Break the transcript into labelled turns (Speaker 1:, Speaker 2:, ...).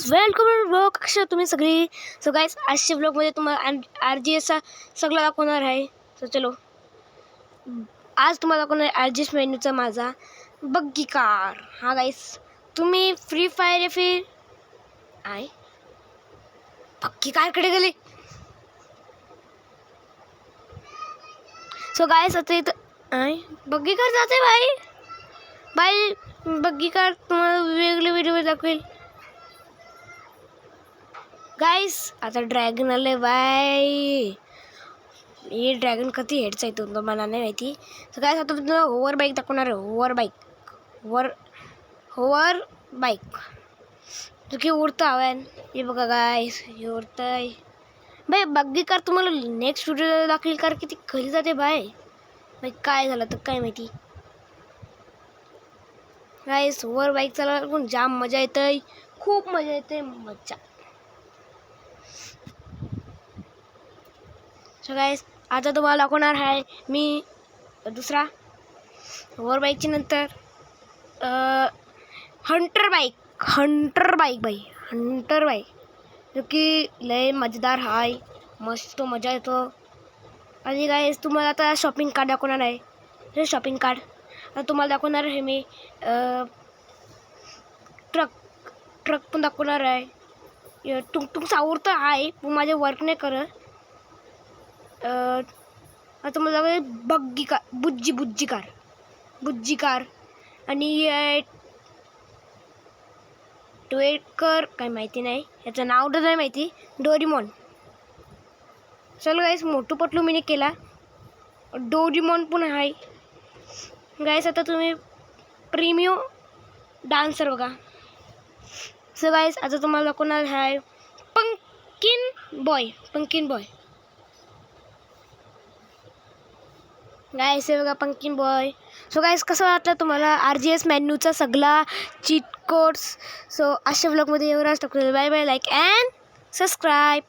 Speaker 1: Guys welcome blog. कशा तुम्ही सगळी. सो गाईज आजच्या ब्लॉगमध्ये तुम्हाला RGSचा सगळं दाखवणार आहे. सो चलो आज तुम्हाला दाखवणार RGS मेन्यूचा माझा बग्गी कार. हा गाईज तुम्ही फ्री फायर या फिर आहे बग्गी कारकडे गेले. सो गाईज आता इथं आहे बग्गी कार जाते बाई बग्गी कार तुम्हाला वेगळे व्हिडिओ दाखवेल. गाइस आता ड्रॅगन आले बाय. ये ड्रॅगन कधी हेडचा येतो मला नाही माहिती. तर गाइस आता तुम्हाला होवर बाईक दाखवणार आहे. होवर बाईक जो की उडतं हवेन. हे बघा गाइस हे उडतंय बाई. बग्गी कार तुम्हाला नेक्स्ट व्हिडिओ दाखवेल कार किती खाली जाते बाय. काय झालं तर काय माहिती. गाइस होवर बाईक चालवायला पण जाम मजा येते. खूप मजा येते मजा. सो गाइस आता तुम्हाला दाखवणार आहे मी दुसरा होवर बाईकची नंतर हंटर बाईक जो की लय मजेदार आहे. मस्त मजा येतो. आणि गाइस तुम्हाला आता शॉपिंग कार्ड दाखवणार आहे. हे शॉपिंग कार्ड आता तुम्हाला दाखवणार आहे मी. ट्रक पण दाखवणार आहे. टुंगटुंग सावरतं आहे पण माझे वर्क नाही करत. आता मला बग्गी कार बुज्जी कार आणि टोयकर काय माहिती नाही. याचं नाव तर नाही माहिती. डोरेमॉन. चलो गाईस मोठू पटलू मी केला. डोरेमॉन पण आहे गाईस. आता तुम्ही प्रीमियो डान्सर बघा. सो गाईस आता तुम्हाला दाखवणार आहे पंकिन बॉय गाइस हे बघा पंकिन बॉय. सो गाइस कसं वाटलं तुम्हाला RGS मेन्यूचा सगळा चीट कोड्स. सो अशा ब्लॉगमध्ये एवढाच टाकतो. Bye bye. Like and subscribe.